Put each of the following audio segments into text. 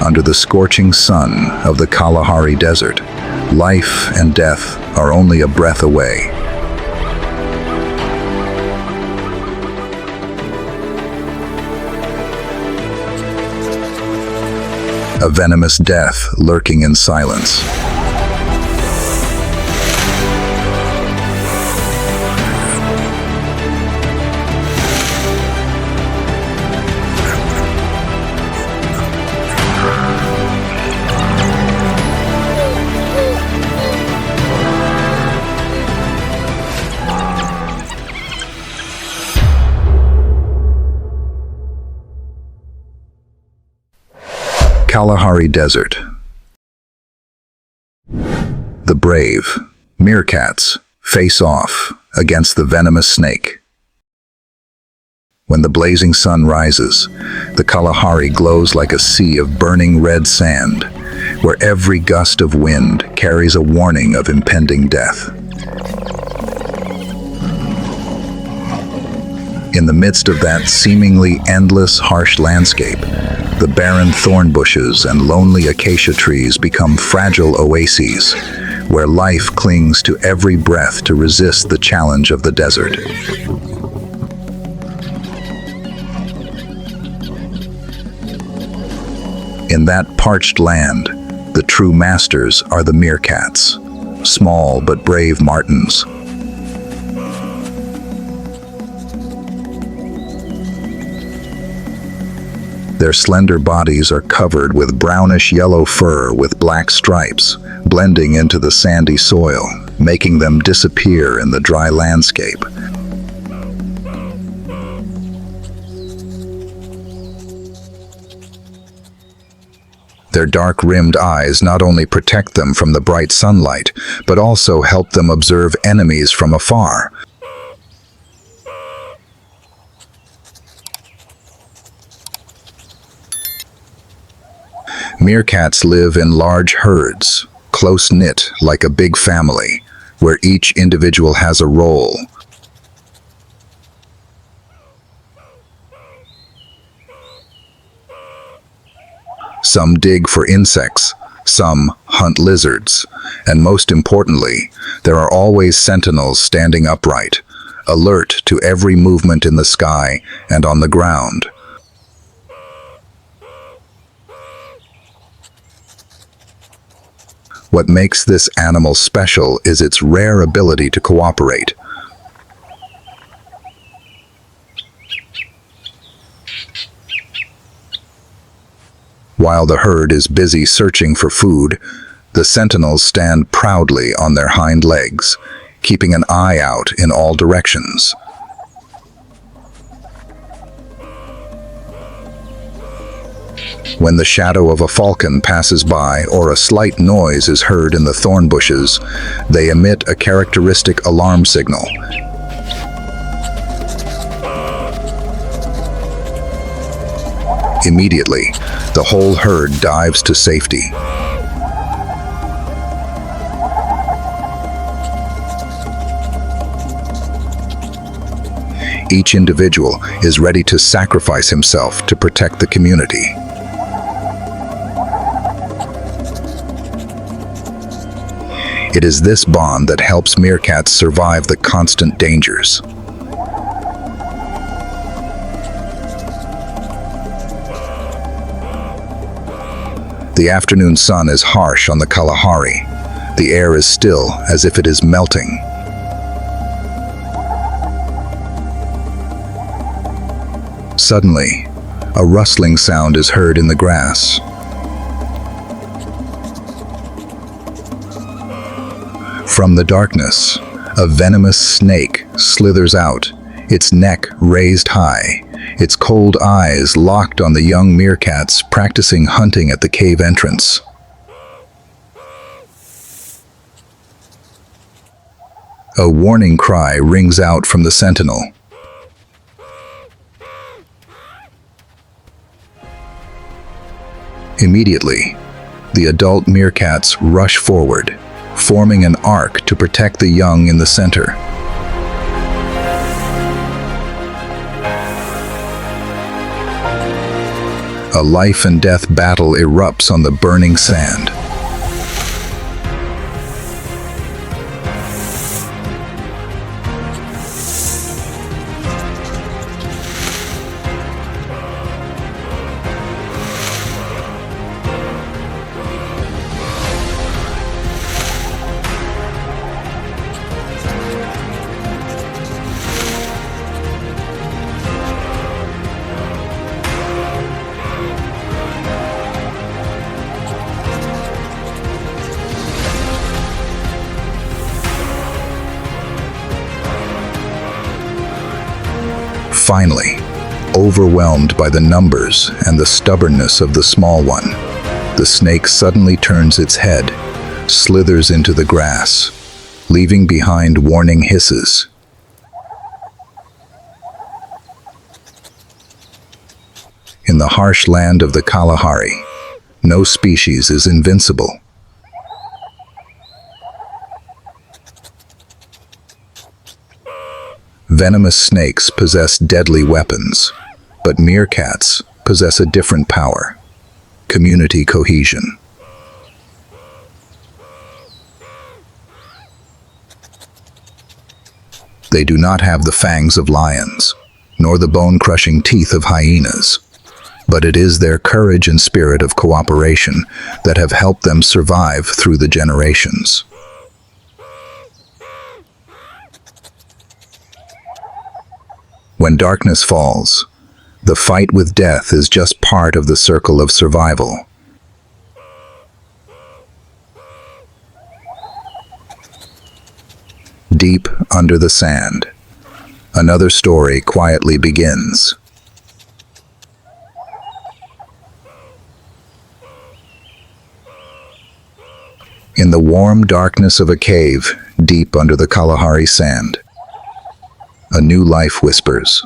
under the scorching sun of the Kalahari Desert. Life and death are only a breath away. A venomous death lurking in silence. Kalahari Desert. The brave Meerkats face off against the venomous snake. When the blazing sun rises, the Kalahari glows like a sea of burning red sand, where every gust of wind carries a warning of impending death. In the midst of that seemingly endless, harsh landscape, the barren thorn bushes and lonely acacia trees become fragile oases, where life clings to every breath to resist the challenge of the desert. In that parched land, the true masters are the meerkats, small but brave martens. Their slender bodies are covered with brownish-yellow fur with black stripes, blending into the sandy soil, making them disappear in the dry landscape. Their dark-rimmed eyes not only protect them from the bright sunlight, but also help them observe enemies from afar. Meerkats live in large herds, close-knit like a big family, where each individual has a role. Some dig for insects, some hunt lizards, and most importantly, there are always sentinels standing upright, alert to every movement in the sky and on the ground. What makes this animal special is its rare ability to cooperate. While the herd is busy searching for food, the sentinels stand proudly on their hind legs, keeping an eye out in all directions. When the shadow of a falcon passes by or a slight noise is heard in the thorn bushes, they emit a characteristic alarm signal. Immediately, the whole herd dives to safety. Each individual is ready to sacrifice himself to protect the community. It is this bond that helps meerkats survive the constant dangers. The afternoon sun is harsh on the Kalahari. The air is still, as if it is melting. Suddenly, a rustling sound is heard in the grass. From the darkness, a venomous snake slithers out, its neck raised high, its cold eyes locked on the young meerkats practicing hunting at the cave entrance. A warning cry rings out from the sentinel. Immediately, the adult meerkats rush forward, forming an arc to protect the young in the center. A life and death battle erupts on the burning sand. Finally, overwhelmed by the numbers and the stubbornness of the small one, the snake suddenly turns its head, slithers into the grass, leaving behind warning hisses. In the harsh land of the Kalahari, no species is invincible. Venomous snakes possess deadly weapons, but meerkats possess a different power: community cohesion. They do not have the fangs of lions, nor the bone-crushing teeth of hyenas, but it is their courage and spirit of cooperation that have helped them survive through the generations. When darkness falls, the fight with death is just part of the circle of survival. Deep under the sand, another story quietly begins. In the warm darkness of a cave, deep under the Kalahari sand, a new life whispers.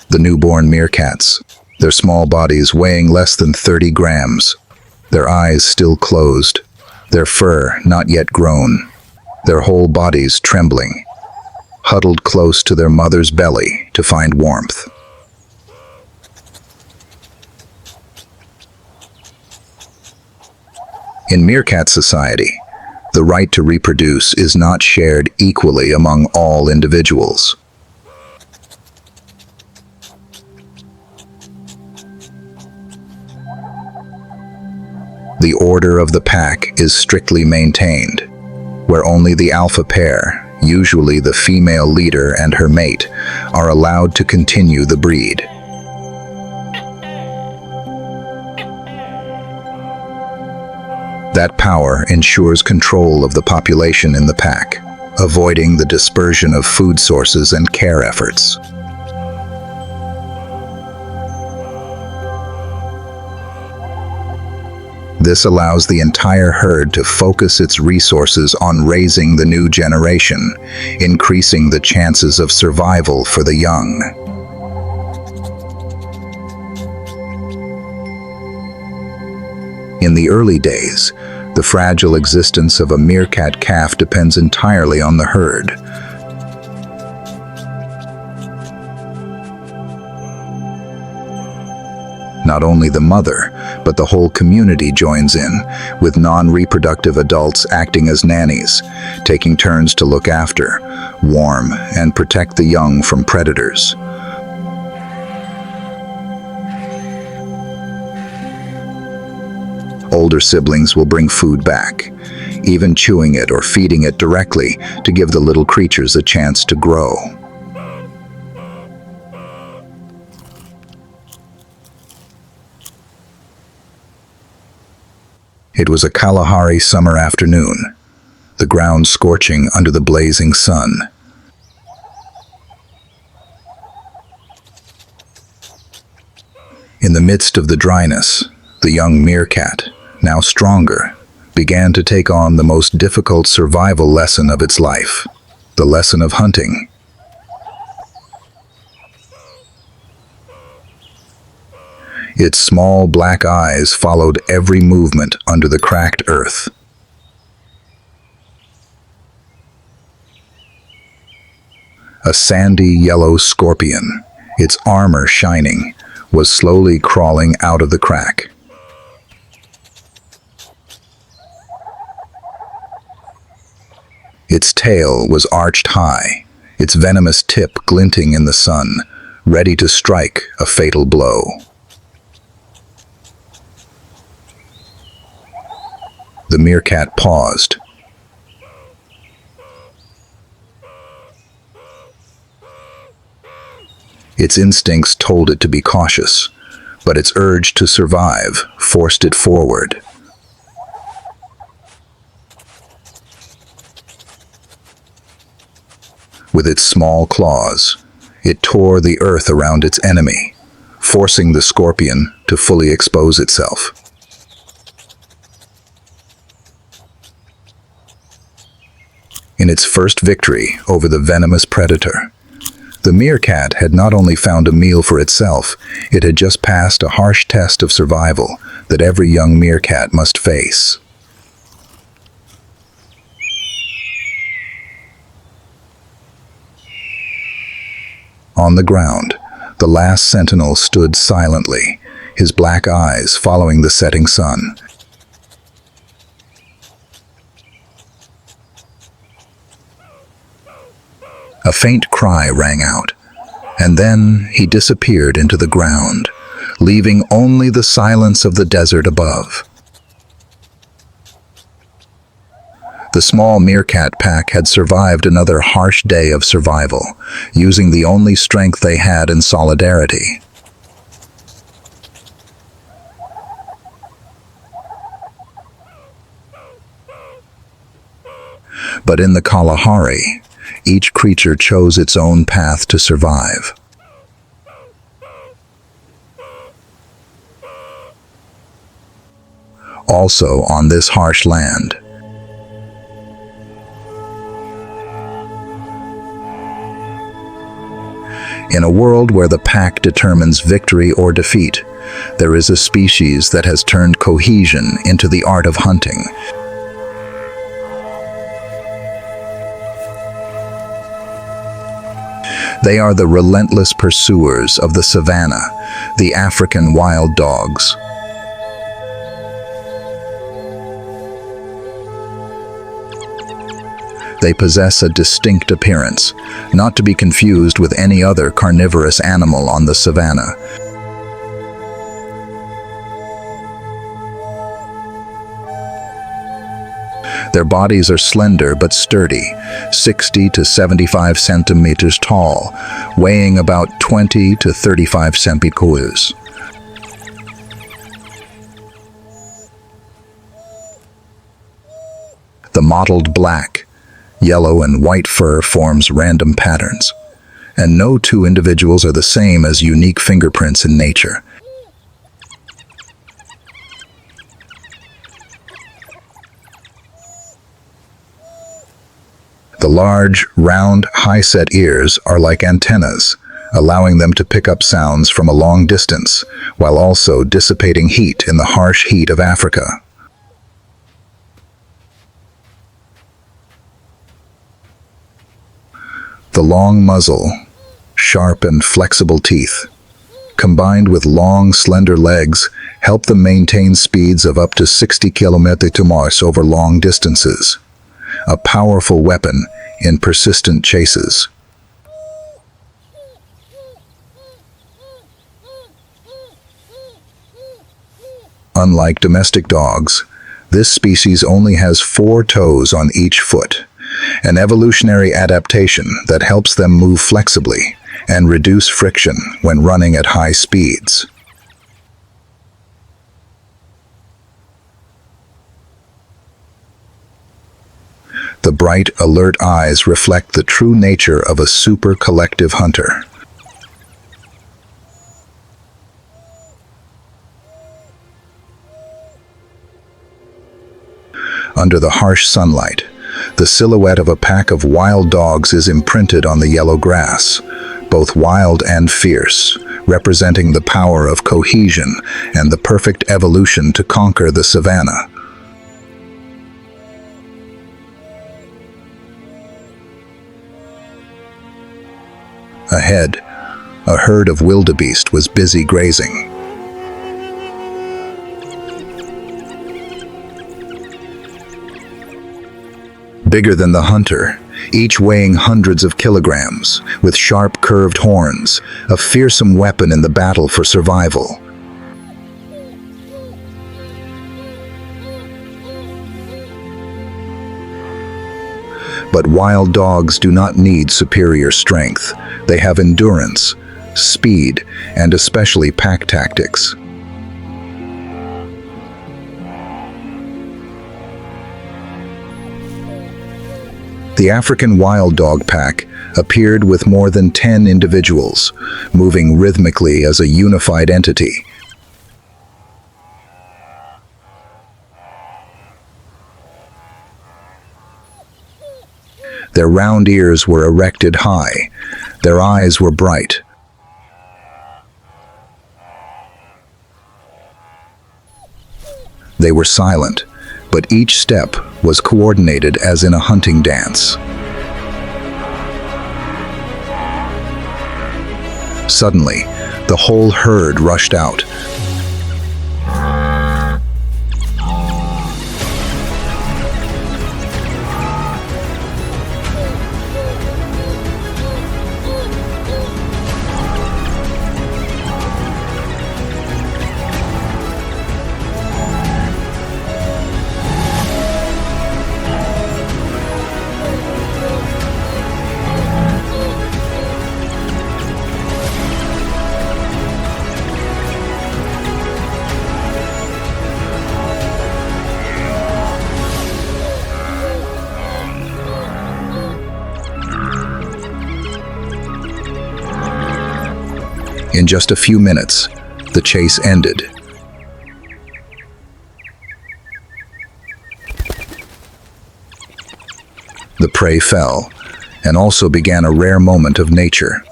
The newborn meerkats, their small bodies weighing less than 30 grams, their eyes still closed, their fur not yet grown, their whole bodies trembling, huddled close to their mother's belly to find warmth. In meerkat society, the right to reproduce is not shared equally among all individuals. The order of the pack is strictly maintained, where only the alpha pair, usually the female leader and her mate, are allowed to continue the breed. That power ensures control of the population in the pack, avoiding the dispersion of food sources and care efforts. This allows the entire herd to focus its resources on raising the new generation, increasing the chances of survival for the young. In the early days, the fragile existence of a meerkat calf depends entirely on the herd. Not only the mother, but the whole community joins in, with non-reproductive adults acting as nannies, taking turns to look after, warm, and protect the young from predators. Older siblings will bring food back, even chewing it or feeding it directly to give the little creatures a chance to grow. It was a Kalahari summer afternoon, the ground scorching under the blazing sun. In the midst of the dryness, the young meerkat, now stronger, began to take on the most difficult survival lesson of its life, the lesson of hunting. Its small black eyes followed every movement under the cracked earth. A sandy yellow scorpion, its armor shining, was slowly crawling out of the crack. Its tail was arched high, its venomous tip glinting in the sun, ready to strike a fatal blow. The meerkat paused. Its instincts told it to be cautious, but its urge to survive forced it forward. With its small claws, it tore the earth around its enemy, forcing the scorpion to fully expose itself. In its first victory over the venomous predator, the meerkat had not only found a meal for itself, it had just passed a harsh test of survival that every young meerkat must face. On the ground, the last sentinel stood silently, his black eyes following the setting sun. A faint cry rang out, and then he disappeared into the ground, leaving only the silence of the desert above. The small meerkat pack had survived another harsh day of survival, using the only strength they had in solidarity. But in the Kalahari, each creature chose its own path to survive. Also on this harsh land, in a world where the pack determines victory or defeat, there is a species that has turned cohesion into the art of hunting. They are the relentless pursuers of the Savannah, the African wild dogs. They possess a distinct appearance, not to be confused with any other carnivorous animal on the Savannah. Their bodies are slender but sturdy, 60 to 75 centimeters tall, weighing about 20 to 35 centimeters. The mottled black, yellow and white fur forms random patterns, and no two individuals are the same as unique fingerprints in nature. The large, round, high-set ears are like antennas, allowing them to pick up sounds from a long distance, while also dissipating heat in the harsh heat of Africa. The long muzzle, sharp and flexible teeth, combined with long, slender legs, help them maintain speeds of up to 60 km/h over long distances. A powerful weapon in persistent chases. Unlike domestic dogs, this species only has 4 toes on each foot, an evolutionary adaptation that helps them move flexibly and reduce friction when running at high speeds. The bright, alert eyes reflect the true nature of a super collective hunter. Under the harsh sunlight, the silhouette of a pack of wild dogs is imprinted on the yellow grass, both wild and fierce, representing the power of cohesion and the perfect evolution to conquer the savannah. Ahead, a herd of wildebeest was busy grazing. Bigger than the hunter, each weighing hundreds of kilograms, with sharp curved horns, a fearsome weapon in the battle for survival. But wild dogs do not need superior strength. They have endurance, speed, and especially pack tactics. The African wild dog pack appeared with more than 10 individuals, moving rhythmically as a unified entity. Their round ears were erected high. Their eyes were bright. They were silent, but each step was coordinated as in a hunting dance. Suddenly, the whole herd rushed out. In just a few minutes, the chase ended. The prey fell, and also began a rare moment of nature.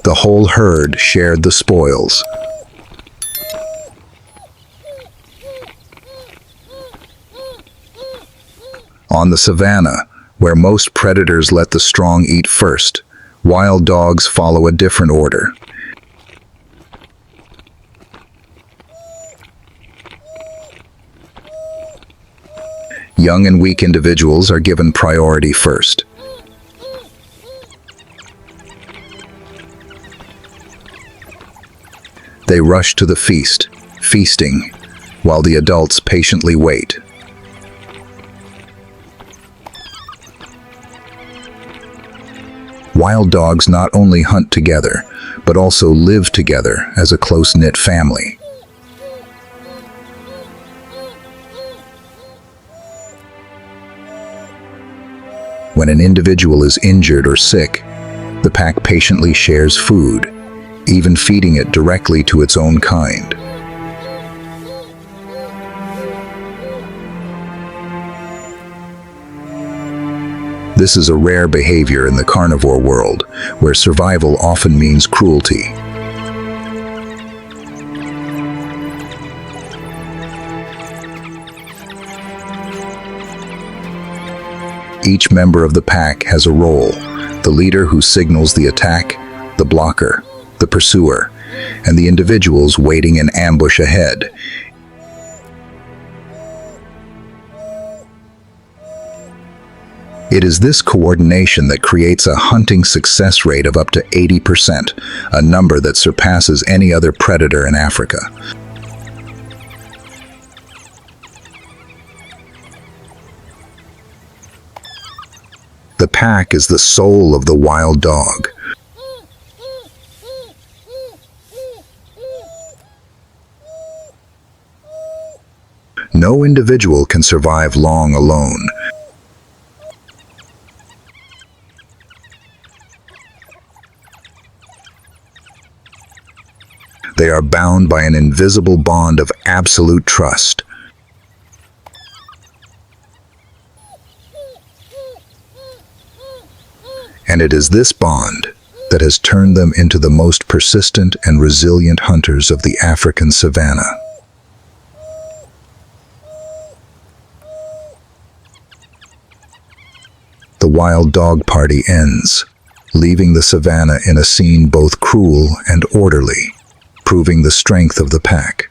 The whole herd shared the spoils. On the savannah, where most predators let the strong eat first, wild dogs follow a different order. Young and weak individuals are given priority first. They rush to the feast, feasting, while the adults patiently wait. Wild dogs not only hunt together, but also live together as a close-knit family. When an individual is injured or sick, the pack patiently shares food, even feeding it directly to its own kind. This is a rare behavior in the carnivore world, where survival often means cruelty. Each member of the pack has a role: the leader who signals the attack, the blocker, the pursuer, and the individuals waiting in ambush ahead. It is this coordination that creates a hunting success rate of up to 80%, a number that surpasses any other predator in Africa. The pack is the soul of the wild dog. No individual can survive long alone. They are bound by an invisible bond of absolute trust. And it is this bond that has turned them into the most persistent and resilient hunters of the African savannah. The wild dog party ends. leaving the savannah in a scene both cruel and orderly, proving the strength of the pack.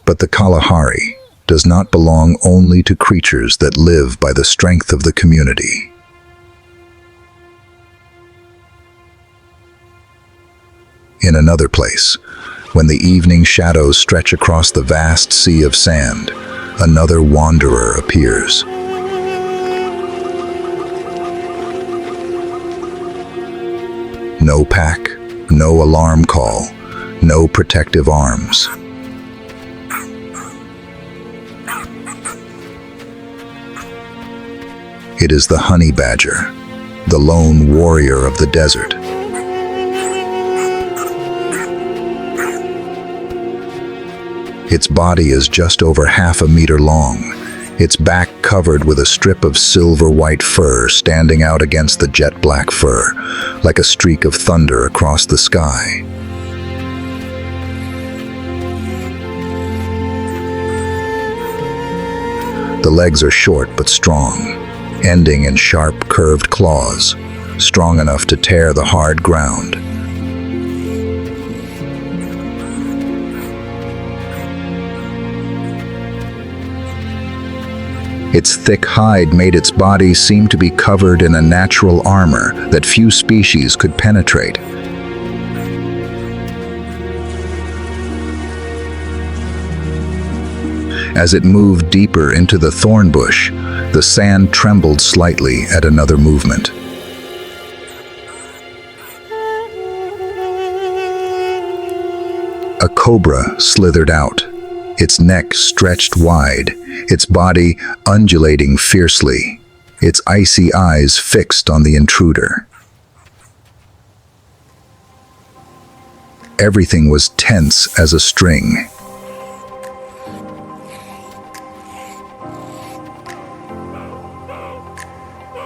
But the Kalahari does not belong only to creatures that live by the strength of the community. In another place, when the evening shadows stretch across the vast sea of sand, another wanderer appears. No pack, no alarm call, no protective arms. It is the honey badger, the lone warrior of the desert. Its body is just over half a meter long, its back covered with a strip of silver-white fur standing out against the jet-black fur, like a streak of thunder across the sky. The legs are short but strong, ending in sharp, curved claws, strong enough to tear the hard ground. Its thick hide made its body seem to be covered in a natural armor that few species could penetrate. As it moved deeper into the thorn bush, the sand trembled slightly at another movement. A cobra slithered out, its neck stretched wide, its body undulating fiercely, its icy eyes fixed on the intruder. Everything was tense as a string.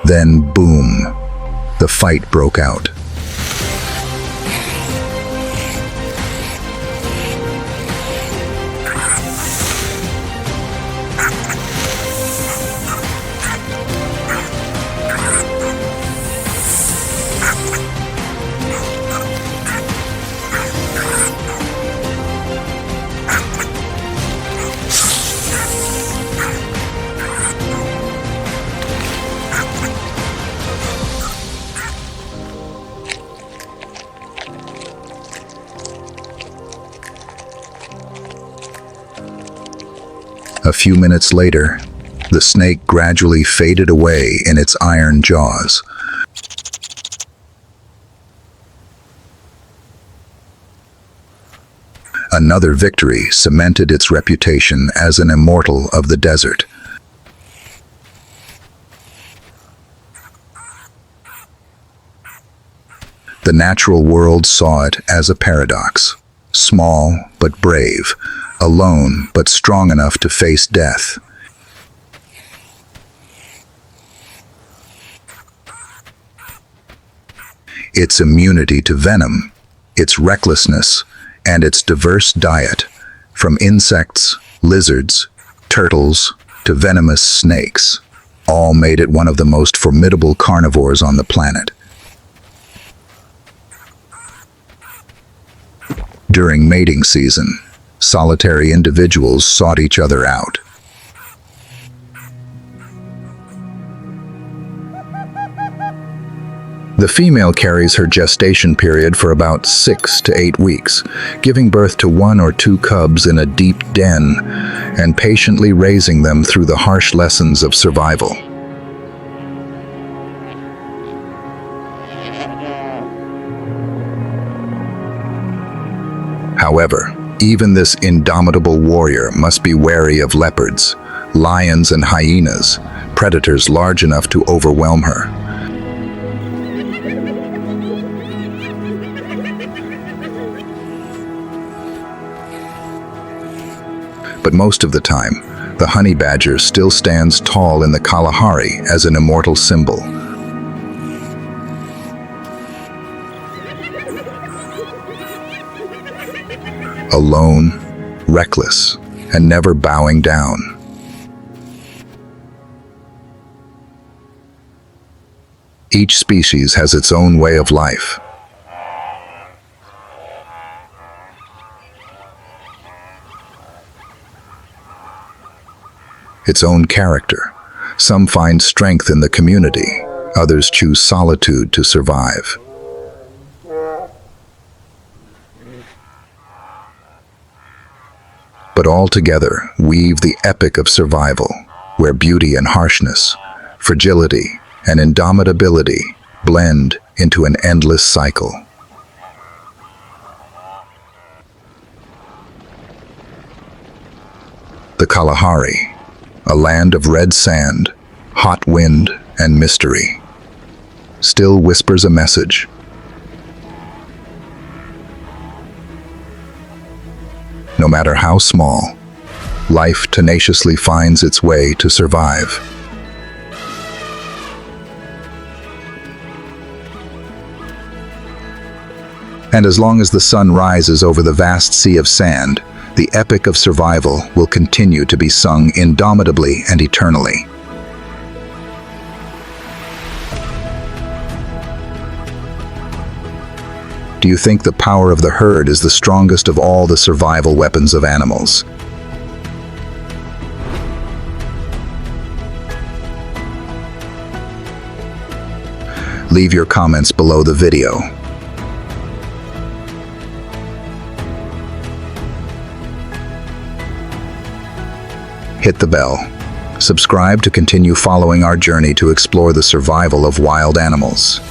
Then, boom, the fight broke out. A few minutes later, the snake gradually faded away in its iron jaws. Another victory cemented its reputation as an immortal of the desert. The natural world saw it as a paradox. Small but brave, alone but strong enough to face death. Its immunity to venom, its recklessness, and its diverse diet, from insects, lizards, turtles, to venomous snakes, all made it one of the most formidable carnivores on the planet. During mating season, solitary individuals sought each other out. The female carries her gestation period for about 6 to 8 weeks, giving birth to 1 or 2 cubs in a deep den and patiently raising them through the harsh lessons of survival. However, even this indomitable warrior must be wary of leopards, lions, and hyenas, predators large enough to overwhelm her. But most of the time, the honey badger still stands tall in the Kalahari as an immortal symbol. Alone, reckless, and never bowing down. Each species has its own way of life. Its own character. Some find strength in the community, others choose solitude to survive. But all together weave the epic of survival, where beauty and harshness, fragility and indomitability blend into an endless cycle. The Kalahari, a land of red sand, hot wind, and mystery, still whispers a message. No matter how small, life tenaciously finds its way to survive. And as long as the sun rises over the vast sea of sand, the epic of survival will continue to be sung indomitably and eternally. Do you think the power of the herd is the strongest of all the survival weapons of animals? Leave your comments below the video. Hit the bell. Subscribe to continue following our journey to explore the survival of wild animals.